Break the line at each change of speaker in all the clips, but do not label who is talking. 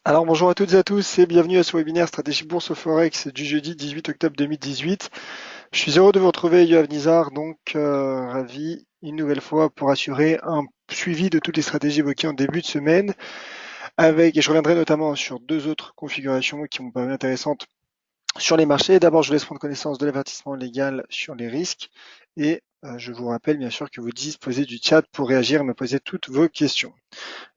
Alors bonjour à toutes et à tous et bienvenue à ce webinaire Stratégie Bourse au Forex du jeudi 18 octobre 2018. Je suis heureux de vous retrouver, Yoav Nizar, donc ravi une nouvelle fois pour assurer un suivi de toutes les stratégies évoquées en début de semaine et je reviendrai notamment sur deux autres configurations qui m'ont paru intéressantes sur les marchés. D'abord, je vous laisse prendre connaissance de l'avertissement légal sur les risques et je vous rappelle bien sûr que vous disposez du chat pour réagir et me poser toutes vos questions.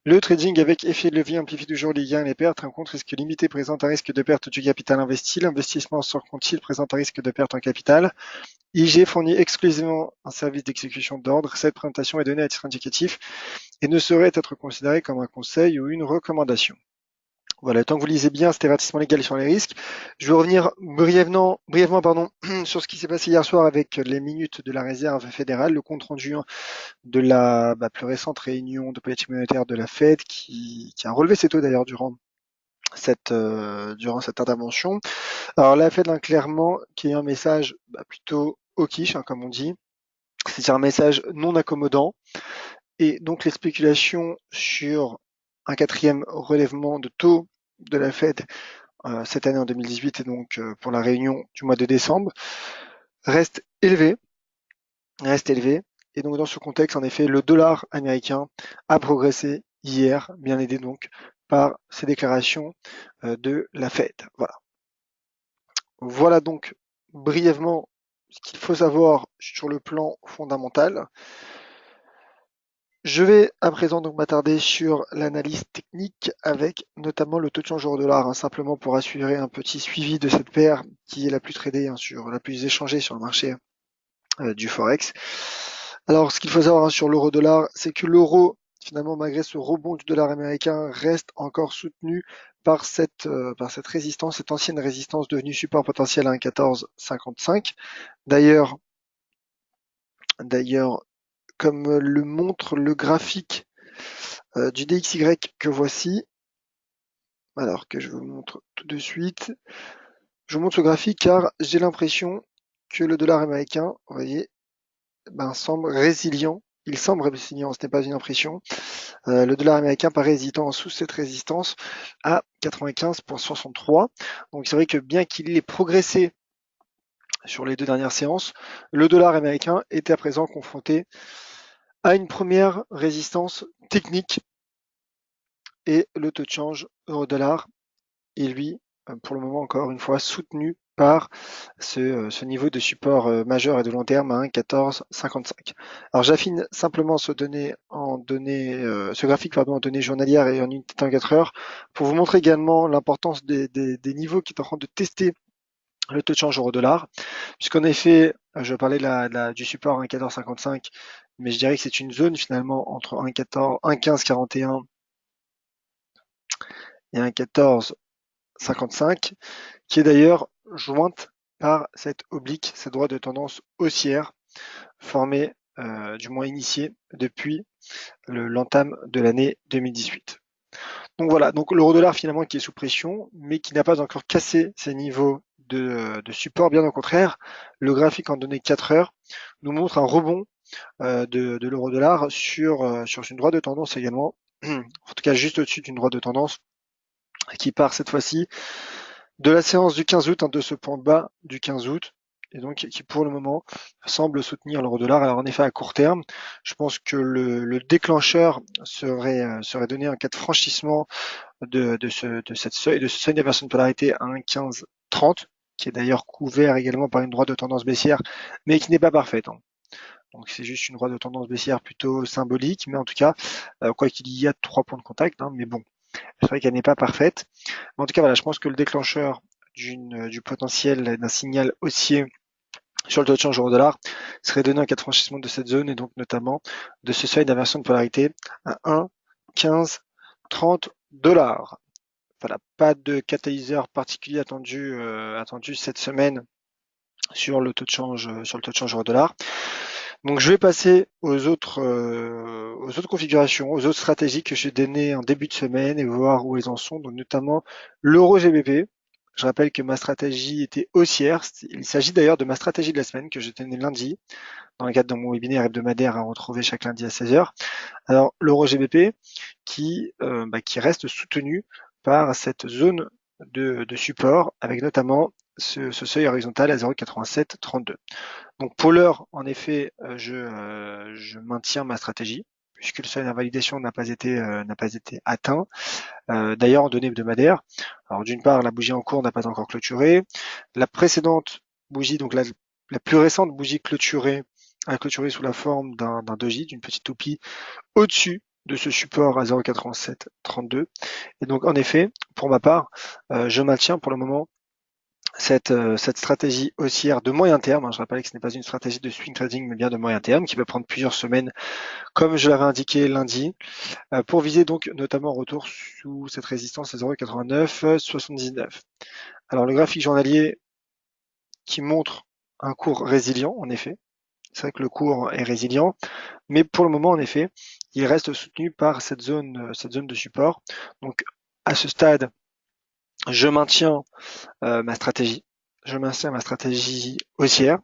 Le trading avec effet de levier amplifie toujours les gains et les pertes. Un compte risque limité présente un risque de perte du capital investi. L'investissement sur compte titre présente un risque de perte en capital. IG fournit exclusivement un service d'exécution d'ordre. Cette présentation est donnée à titre indicatif et ne saurait être considérée comme un conseil ou une recommandation. Voilà, tant que vous lisez bien cet avertissement légal sur les risques, je vais revenir brièvement sur ce qui s'est passé hier soir avec les minutes de la réserve fédérale, le compte rendu de la plus récente réunion de politique monétaire de la Fed qui a relevé ses taux d'ailleurs durant cette intervention. Alors la Fed clairement qui est un message plutôt hawkish, comme on dit, c'est-à-dire un message non accommodant. Et donc les spéculations sur un quatrième relèvement de taux de la Fed cette année en 2018 et donc pour la réunion du mois de décembre restent élevées. Et donc dans ce contexte, en effet, le dollar américain a progressé hier, bien aidé donc par ces déclarations de la Fed. Voilà. Voilà donc brièvement ce qu'il faut savoir sur le plan fondamental. Je vais à présent donc m'attarder sur l'analyse technique avec notamment le taux de change euro-dollar, simplement pour assurer un petit suivi de cette paire qui est la plus tradée, la plus échangée sur le marché du Forex. Alors, ce qu'il faut savoir sur l'euro-dollar, c'est que l'euro, finalement, malgré ce rebond du dollar américain, reste encore soutenu par cette résistance, cette ancienne résistance devenue support potentiel à 1,1455. D'ailleurs, d'ailleurs, comme le montre le graphique du DXY que voici, alors que je vous montre tout de suite, je vous montre ce graphique car j'ai l'impression que le dollar américain, vous voyez, semble résilient. Il semble résilient, ce n'est pas une impression. Le dollar américain paraît hésitant sous cette résistance à 95,63. Donc c'est vrai que bien qu'il ait progressé sur les deux dernières séances, le dollar américain était à présent confronté à une première résistance technique et le taux de change euro-dollar est lui, pour le moment encore une fois, soutenu par ce niveau de support majeur et de long terme à 1,1455. Alors j'affine simplement ce graphique en données journalières et en unité de 24 heures pour vous montrer également l'importance des niveaux qui est en train de tester le taux de change euro-dollar, puisqu'en effet, je parlais du support 1,1455, mais je dirais que c'est une zone finalement entre 1,1541 et 1,1455, qui est d'ailleurs jointe par cette oblique, cette droite de tendance haussière formée, du moins initiée depuis l'entame de l'année 2018. Donc voilà, donc l'euro-dollar finalement qui est sous pression, mais qui n'a pas encore cassé ses niveaux de support, bien au contraire. Le graphique en données 4 heures nous montre un rebond de l'euro-dollar sur une droite de tendance également, en tout cas juste au-dessus d'une droite de tendance qui part cette fois-ci de la séance du 15 août, de ce point bas du 15 août, et donc qui pour le moment semble soutenir l'euro-dollar. Alors en effet à court terme, je pense que le déclencheur serait donné en cas de franchissement de ce seuil d'inversion de polarité à 1,1530, qui est d'ailleurs couvert également par une droite de tendance baissière, mais qui n'est pas parfaite. Donc c'est juste une droite de tendance baissière plutôt symbolique, mais en tout cas, quoi qu'il y a 3 points de contact, mais bon, c'est vrai qu'elle n'est pas parfaite. Mais en tout cas, voilà, je pense que le déclencheur du potentiel d'un signal haussier sur le taux de change euro-dollar serait donné en cas de franchissement de cette zone et donc notamment de ce seuil d'inversion de polarité à 1,1530 $. Voilà, pas de catalyseur particulier attendu cette semaine sur le taux de change euro-dollar. Donc je vais passer aux autres configurations, aux autres stratégies que j'ai données en début de semaine et voir où elles en sont, donc notamment l'euro GBP. Je rappelle que ma stratégie était haussière. Il s'agit d'ailleurs de ma stratégie de la semaine que je tenais lundi, dans le cadre de mon webinaire hebdomadaire à retrouver chaque lundi à 16 heures. Alors l'euro GBP qui reste soutenu par cette zone de support, avec notamment ce seuil horizontal à 0,8732. Donc pour l'heure, en effet, je maintiens ma stratégie, puisque le seuil d'invalidation n'a pas été atteint. D'ailleurs, en données hebdomadaires, alors d'une part, la bougie en cours n'a pas encore clôturé. La précédente bougie, donc la plus récente bougie clôturée, a clôturé sous la forme d'un doji, d'une petite toupie, au-dessus de ce support à 0,8732. Et donc, en effet, pour ma part, je maintiens pour le moment cette stratégie haussière de moyen terme. Je rappelle que ce n'est pas une stratégie de swing trading, mais bien de moyen terme, qui peut prendre plusieurs semaines, comme je l'avais indiqué lundi, pour viser donc notamment un retour sous cette résistance à 0,8979. Alors le graphique journalier qui montre un cours résilient, en effet. C'est vrai que le cours est résilient, mais pour le moment, en effet, il reste soutenu par cette zone de support. Donc à ce stade, je maintiens ma stratégie. Je maintiens ma stratégie haussière,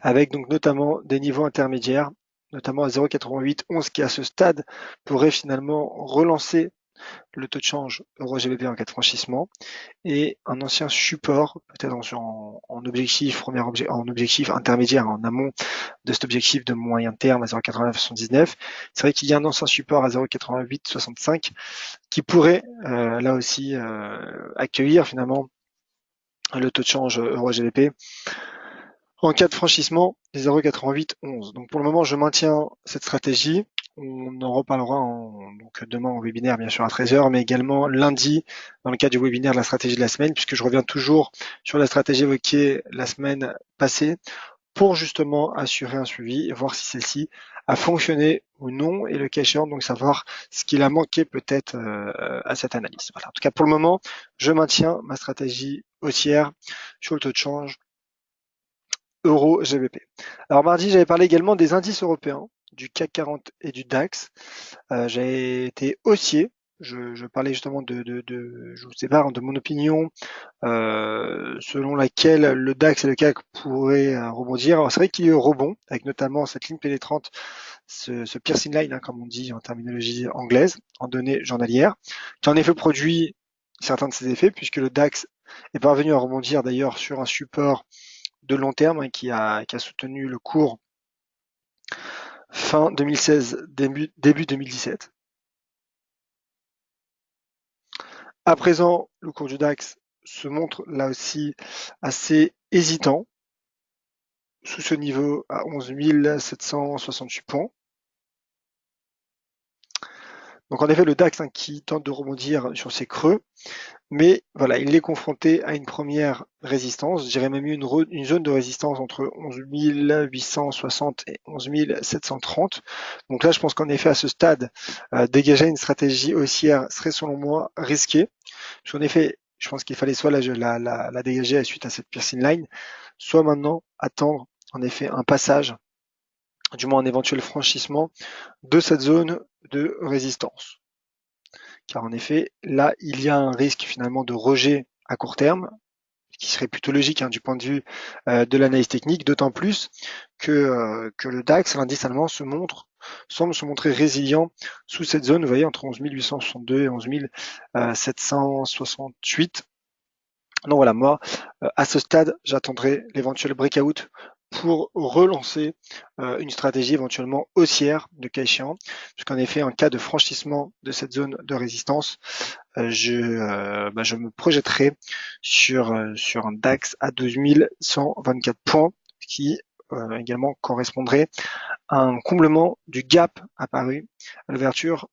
avec donc notamment des niveaux intermédiaires, notamment à 0,8811 qui à ce stade pourrait finalement relancer le taux de change euro-GBP en cas de franchissement, et un ancien support, peut-être en objectif, en objectif intermédiaire en amont de cet objectif de moyen terme à 0,8979. C'est vrai qu'il y a un ancien support à 0,8865 qui pourrait là aussi accueillir finalement le taux de change euro-GBP en cas de franchissement des 0,8811. Donc pour le moment, je maintiens cette stratégie. On en reparlera donc demain au webinaire, bien sûr, à 13h, mais également lundi, dans le cadre du webinaire de la stratégie de la semaine, puisque je reviens toujours sur la stratégie évoquée la semaine passée pour justement assurer un suivi et voir si celle-ci a fonctionné ou non, et le cas échéant, donc savoir ce qu'il a manqué peut-être à cette analyse. Voilà. En tout cas, pour le moment, je maintiens ma stratégie haussière sur le taux de change euro-GBP. Alors mardi, j'avais parlé également des indices européens, du CAC 40 et du DAX. J'ai été haussier. Je parlais justement je vous sépare de mon opinion selon laquelle le DAX et le CAC pourraient rebondir. Alors c'est vrai qu'il y a eu rebond, avec notamment cette ligne pénétrante, ce piercing line, hein, comme on dit en terminologie anglaise, en données journalières, qui en effet produit certains de ses effets, puisque le DAX est parvenu à rebondir d'ailleurs sur un support de long terme, hein, qui a soutenu le cours fin 2016, début 2017. À présent, le cours du DAX se montre là aussi assez hésitant, sous ce niveau à 11 768 points. Donc en effet, le DAX, hein, qui tente de rebondir sur ses creux, mais voilà, il est confronté à une première résistance, je dirais même une zone de résistance entre 11 860 et 11 730. Donc là, je pense qu'en effet, à ce stade, dégager une stratégie haussière serait selon moi risqué. Parce qu'en effet, je pense qu'il fallait soit la dégager suite à cette piercing line, soit maintenant attendre en effet un passage, du moins un éventuel franchissement de cette zone de résistance. Car en effet, là, il y a un risque finalement de rejet à court terme, qui serait plutôt logique, hein, du point de vue de l'analyse technique, d'autant plus que le DAX, l'indice allemand, semble se montrer résilient sous cette zone, vous voyez, entre 11 862 et 11 768. Donc voilà, moi, à ce stade, j'attendrai l'éventuel breakout pour relancer une stratégie éventuellement haussière de cas échéant, puisqu'en effet, en cas de franchissement de cette zone de résistance, je me projetterai sur un DAX à 12 124 points, ce qui également correspondrait à un comblement du gap apparu à l'ouverture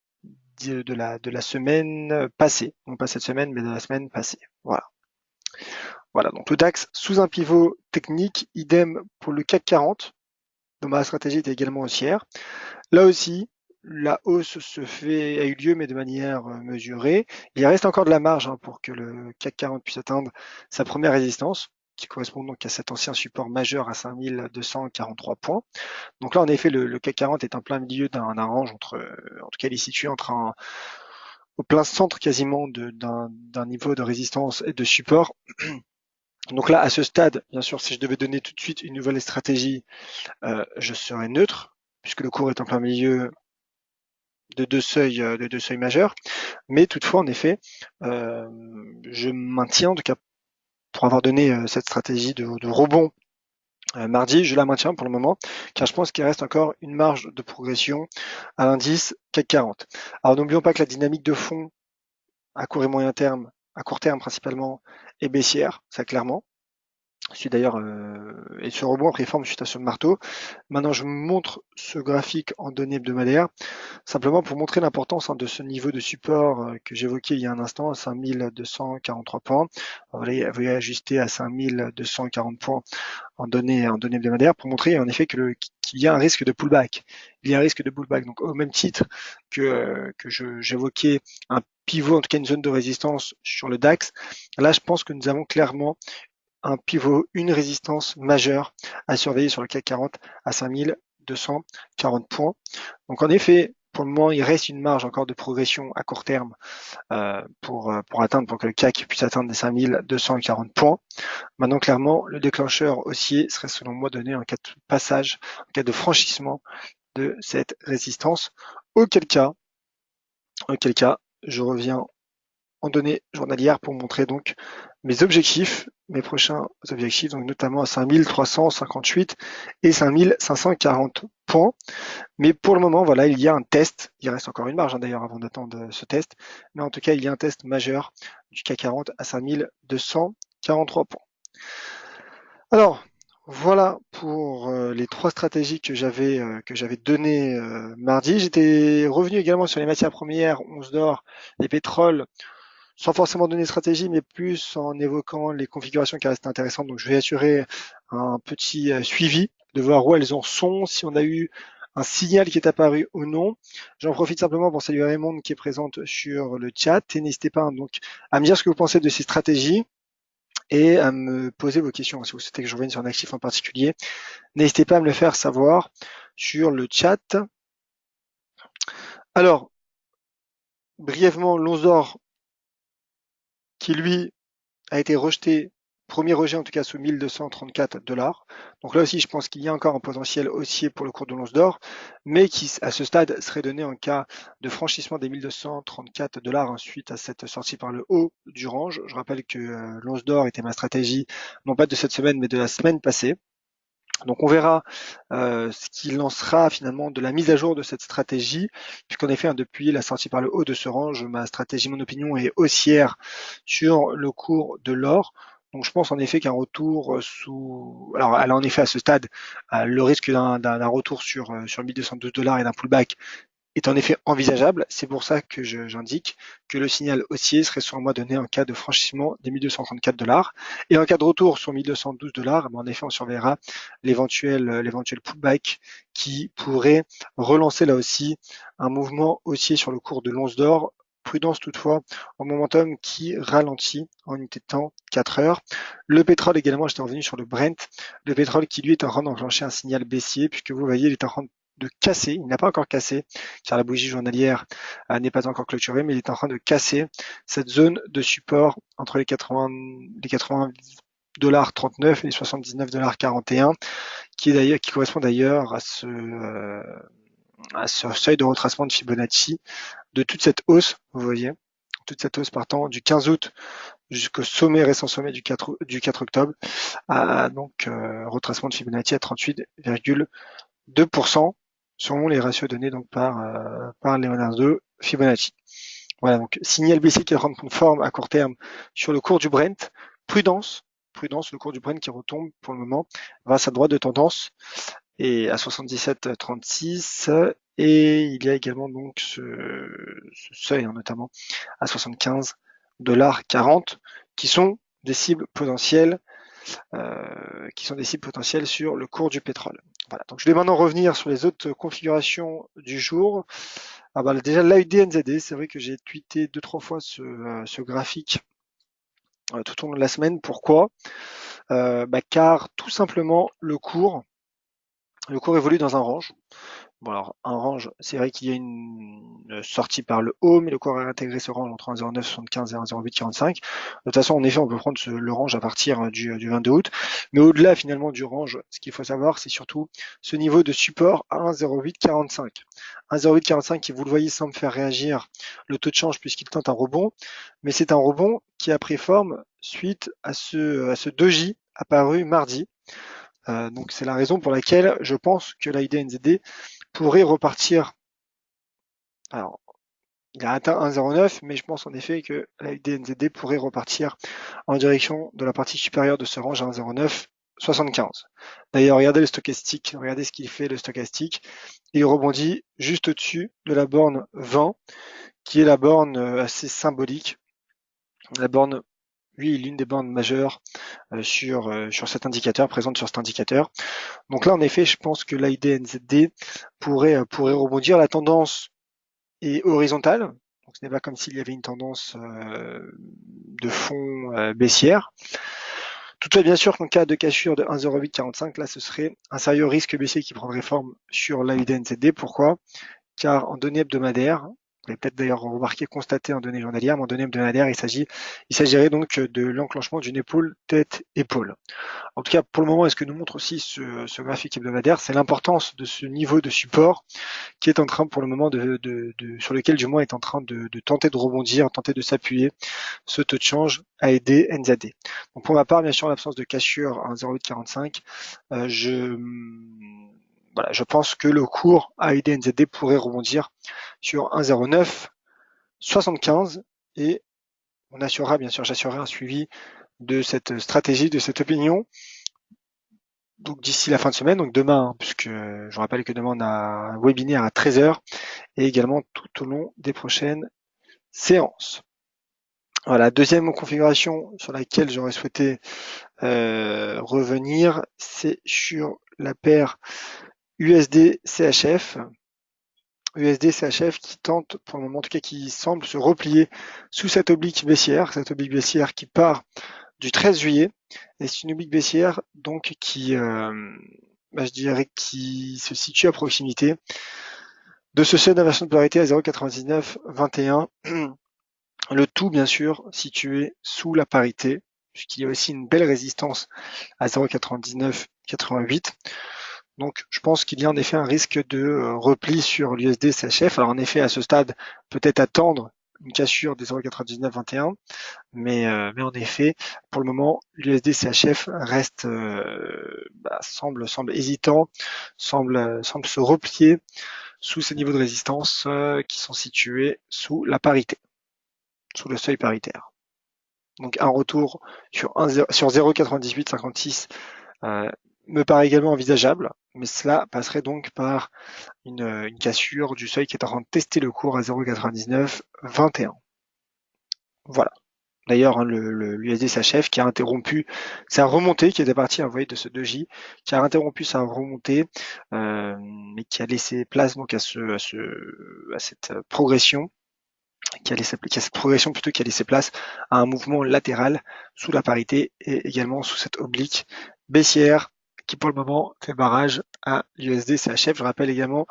de la semaine passée, non pas cette semaine, mais de la semaine passée. Voilà. Voilà, donc le DAX sous un pivot technique, idem pour le CAC 40, dont ma stratégie était également haussière. Là aussi, la hausse a eu lieu, mais de manière mesurée. Il reste encore de la marge, hein, pour que le CAC 40 puisse atteindre sa première résistance, qui correspond donc à cet ancien support majeur à 5243 points. Donc là, en effet, le CAC 40 est en plein milieu d'un range en tout cas, il est situé au plein centre quasiment d'un niveau de résistance et de support. Donc là, à ce stade, bien sûr, si je devais donner tout de suite une nouvelle stratégie, je serais neutre, puisque le cours est en plein milieu de deux seuils majeurs. Mais toutefois, en effet, je maintiens, en tout cas pour avoir donné cette stratégie de rebond mardi, je la maintiens pour le moment, car je pense qu'il reste encore une marge de progression à l'indice CAC 40. Alors n'oublions pas que la dynamique de fond à court et moyen terme, à court terme principalement, est baissière, ça clairement. Suite d'ailleurs et ce rebond a pris forme suite à ce marteau. Maintenant, je vous montre ce graphique en données hebdomadaires, simplement pour montrer l'importance de ce niveau de support que j'évoquais il y a un instant, à 5243 points. Vous voyez ajuster à 5240 points en données hebdomadaires pour montrer en effet qu'il y a un risque de pullback. Il y a un risque de pullback. Donc au même titre que j'évoquais un pivot, en tout cas une zone de résistance sur le DAX, là je pense que nous avons clairement un pivot, une résistance majeure à surveiller sur le CAC 40 à 5240 points. Donc en effet, pour le moment, il reste une marge encore de progression à court terme pour que le CAC puisse atteindre les 5240 points. Maintenant, clairement, le déclencheur haussier serait selon moi donné en cas de passage, en cas de franchissement de cette résistance. Auquel cas, je reviens en données journalières pour montrer donc mes objectifs, mes prochains objectifs, donc notamment à 5358 et 5540 points. Mais pour le moment, voilà, il y a un test. Il reste encore une marge d'ailleurs avant d'attendre ce test. Mais en tout cas, il y a un test majeur du CAC 40 à 5243 points. Alors, voilà pour les trois stratégies que j'avais données mardi. J'étais revenu également sur les matières premières, once d'or, les pétroles, sans forcément donner de stratégie, mais plus en évoquant les configurations qui restent intéressantes. Donc je vais assurer un petit suivi de voir où elles en sont, si on a eu un signal qui est apparu ou non. J'en profite simplement pour saluer Raymond qui est présente sur le chat. Et n'hésitez pas donc à me dire ce que vous pensez de ces stratégies et à me poser vos questions. Si vous souhaitez que je revienne sur un actif en particulier, n'hésitez pas à me le faire savoir sur le chat. Alors, brièvement, l'once d'or qui lui a été rejeté, premier rejet en tout cas sous 1234 $. Donc là aussi, je pense qu'il y a encore un potentiel haussier pour le cours de l'once d'or, mais qui à ce stade serait donné en cas de franchissement des 1234 $ suite à cette sortie par le haut du range. Je rappelle que l'once d'or était ma stratégie, non pas de cette semaine, mais de la semaine passée. Donc on verra ce qu'il en sera finalement de la mise à jour de cette stratégie, puisqu'en effet, depuis la sortie par le haut de ce range, ma stratégie, mon opinion est haussière sur le cours de l'or. Donc je pense en effet qu'un retour alors elle a en effet à ce stade le risque d'un retour sur 1212 $ et d'un pullback est en effet envisageable. C'est pour ça que j'indique que le signal haussier serait sur moi donné en cas de franchissement des 1234 $. Et en cas de retour sur 1212 $, en effet, on surveillera l'éventuel pullback qui pourrait relancer là aussi un mouvement haussier sur le cours de l'once d'or. Prudence toutefois en momentum qui ralentit en unité de temps 4 heures. Le pétrole également, j'étais revenu sur le Brent. Le pétrole qui lui est en train d'enclencher un signal baissier puisque vous voyez, il est en train de casser, il n'a pas encore cassé, car la bougie journalière n'est pas encore clôturée, mais il est en train de casser cette zone de support entre les 80 $39 et les 79,41 $, qui correspond d'ailleurs à ce seuil de retracement de Fibonacci de toute cette hausse, vous voyez, toute cette hausse partant du 15 août jusqu'au récent sommet du 4 octobre, donc retracement de Fibonacci à 38,2% selon les ratios donnés donc par Leonardo Fibonacci. Voilà, donc signal baissier qui rentre conforme à court terme sur le cours du Brent. Prudence, le cours du Brent qui retombe pour le moment vers sa droite de tendance et à 77,36 et il y a également donc ce seuil notamment à 75,40 $ qui sont des cibles potentielles sur le cours du pétrole. Voilà, donc je vais maintenant revenir sur les autres configurations du jour. Déjà l'AUD-NZD, c'est vrai que j'ai tweeté 2-3 fois ce graphique tout au long de la semaine. Pourquoi car tout simplement le cours évolue dans un range. Bon alors un range, c'est vrai qu'il y a une sortie par le haut, mais le cours a intégré ce range entre 1,0975 et 1,0845. De toute façon, en effet, on peut prendre le range à partir du 22 août. Mais au-delà finalement du range, ce qu'il faut savoir, c'est surtout ce niveau de support à 1,0845. 1,0845 qui, vous le voyez, semble faire réagir le taux de change puisqu'il tente un rebond, mais c'est un rebond qui a pris forme suite à ce doji apparu mardi. Donc c'est la raison pour laquelle je pense que l'AID-NZD pourrait repartir. Alors, il a atteint 1,09, mais je pense en effet que l'AID-NZD pourrait repartir en direction de la partie supérieure de ce range à 1,0975. D'ailleurs, regardez le stochastique, regardez ce qu'il fait le stochastique. Il rebondit juste au-dessus de la borne 20, qui est la borne assez symbolique. La borne, oui, l'une des bornes majeures sur cet indicateur, présente sur cet indicateur. Donc là, en effet, je pense que l'AID-NZD pourrait rebondir. La tendance est horizontale, donc ce n'est pas comme s'il y avait une tendance de fond baissière. Toutefois, bien sûr qu'en cas de cassure de 1,0845, là, ce serait un sérieux risque baissier qui prendrait forme sur l'AID-NZD. Pourquoi? Car en données hebdomadaires, vous avez peut-être d'ailleurs remarqué, constaté en données journalières, mais en données hebdomadaires, il s'agirait donc de l'enclenchement d'une épaule tête-épaule. En tout cas, pour le moment, et ce que nous montre aussi ce graphique hebdomadaire, c'est l'importance de ce niveau de support qui est en train, pour le moment, sur lequel du moins est en train de tenter de rebondir, tenter de s'appuyer ce taux de change AED NZD. Donc pour ma part, bien sûr, en l'absence de cassure à 1,0845, je pense que le cours AED NZD pourrait rebondir sur 1,0975 et on assurera, bien sûr, j'assurerai un suivi de cette stratégie, de cette opinion. Donc d'ici la fin de semaine, donc demain, puisque je rappelle que demain on a un webinaire à 13h et également tout au long des prochaines séances. Voilà, deuxième configuration sur laquelle j'aurais souhaité revenir, c'est sur la paire USD-CHF. USD-CHF qui tente, pour le moment en tout cas, qui semble se replier sous cette oblique baissière qui part du 13 juillet. Et c'est une oblique baissière donc qui, je dirais, qui se situe à proximité de ce seuil d'inversion de polarité à 0,9921. Le tout, bien sûr, situé sous la parité, puisqu'il y a aussi une belle résistance à 0,9988. Donc, je pense qu'il y a en effet un risque de repli sur l'USD CHF. Alors, en effet, à ce stade, peut-être attendre une cassure des 0,9921, mais en effet, pour le moment, l'USD CHF reste, semble hésitant, semble se replier sous ces niveaux de résistance qui sont situés sous la parité, sous le seuil paritaire. Donc un retour sur 0,9856 me paraît également envisageable, mais cela passerait donc par une cassure du seuil qui est en train de tester le cours à 0,9921. Voilà. D'ailleurs, l'USD CHF qui a interrompu sa remontée, qui était parti, vous voyez, de ce 2J, qui a interrompu sa remontée, mais qui a laissé place donc à cette progression, qui a laissé place à un mouvement latéral sous la parité et également sous cette oblique baissière qui pour le moment fait barrage à l'USD CHF. Je rappelle également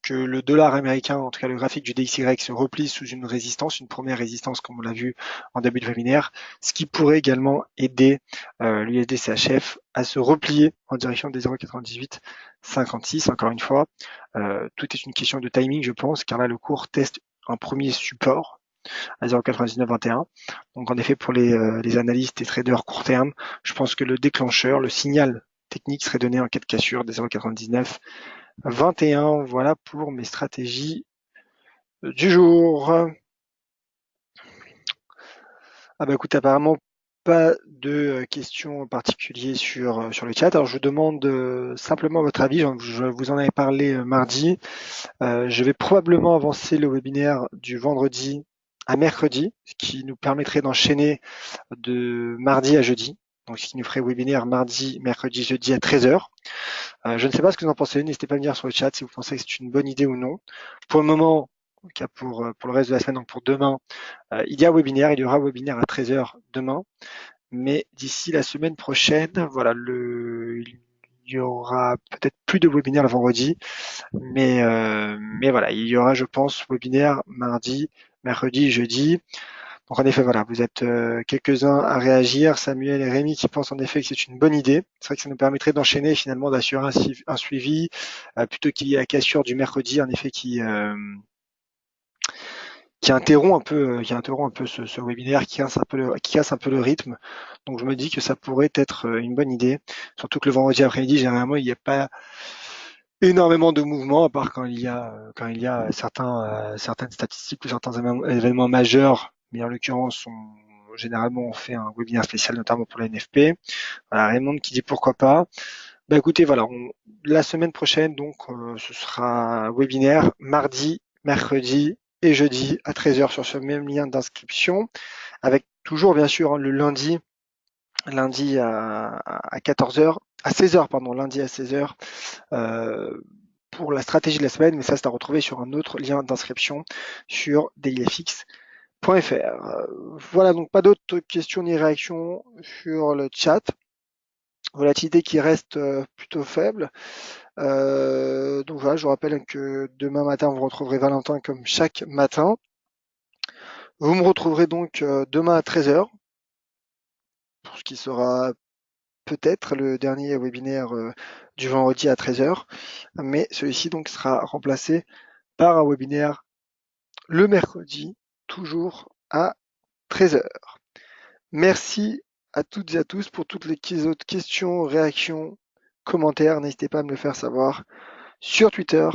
que le dollar américain, en tout cas le graphique du DXY, se replie sous une résistance, une première résistance comme on l'a vu en début de webinaire, ce qui pourrait également aider l'USD CHF à se replier en direction des 0,9856. Encore une fois, tout est une question de timing, je pense, car là le cours teste un premier support à 0,9921. Donc en effet, pour les analystes et traders court terme, je pense que le déclencheur, le signal technique serait donné en cas de cassure des 0,9921. Voilà pour mes stratégies du jour. Ah bah écoute, apparemment pas de questions en particulier sur le chat. Alors je vous demande simplement votre avis. Je vous en avais parlé mardi. Je vais probablement avancer le webinaire du vendredi à mercredi, ce qui nous permettrait d'enchaîner de mardi à jeudi. Donc, ce qui nous ferait webinaire mardi, mercredi, jeudi à 13h. Je ne sais pas ce que vous en pensez. N'hésitez pas à me dire sur le chat si vous pensez que c'est une bonne idée ou non. Pour le moment, en tout cas pour le reste de la semaine, donc pour demain, il y aura webinaire à 13h demain. Mais d'ici la semaine prochaine, voilà, il y aura peut-être plus de webinaire le vendredi, mais voilà, il y aura, je pense, webinaire mardi, mercredi, jeudi. Donc en effet, voilà, vous êtes quelques-uns à réagir, Samuel et Rémi qui pensent en effet que c'est une bonne idée. C'est vrai que ça nous permettrait d'enchaîner et finalement d'assurer un suivi plutôt qu'il y ait la cassure du mercredi, en effet, qui interrompt un peu ce webinaire, qui casse un peu le rythme. Donc je me dis que ça pourrait être une bonne idée, surtout que le vendredi après-midi, généralement, il n'y a pas énormément de mouvements, à part quand il y a certaines statistiques ou certains événements majeurs, mais en l'occurrence, généralement on fait un webinaire spécial, notamment pour la NFP. Voilà, Raymond qui dit pourquoi pas. Bah écoutez, voilà, la semaine prochaine, donc, ce sera un webinaire mardi, mercredi et jeudi à 13h sur ce même lien d'inscription, avec toujours bien sûr le lundi à 14h, à 16h, pardon, lundi à 16h, pour la stratégie de la semaine, mais ça c'est à retrouver sur un autre lien d'inscription sur dailyfx.fr. Voilà, donc pas d'autres questions ni réactions sur le chat. Volatilité qui reste plutôt faible. Donc voilà, je vous rappelle que demain matin, vous retrouverez Valentin comme chaque matin. Vous me retrouverez donc demain à 13h, pour ce qui sera peut-être le dernier webinaire du vendredi à 13h, mais celui-ci donc sera remplacé par un webinaire le mercredi, toujours à 13h. Merci à toutes et à tous pour toutes les autres questions, réactions, commentaires. N'hésitez pas à me le faire savoir sur Twitter,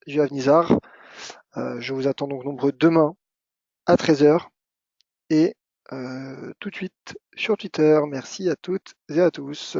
@juavnizar. Je vous attends donc nombreux demain à 13h et tout de suite sur Twitter. Merci à toutes et à tous.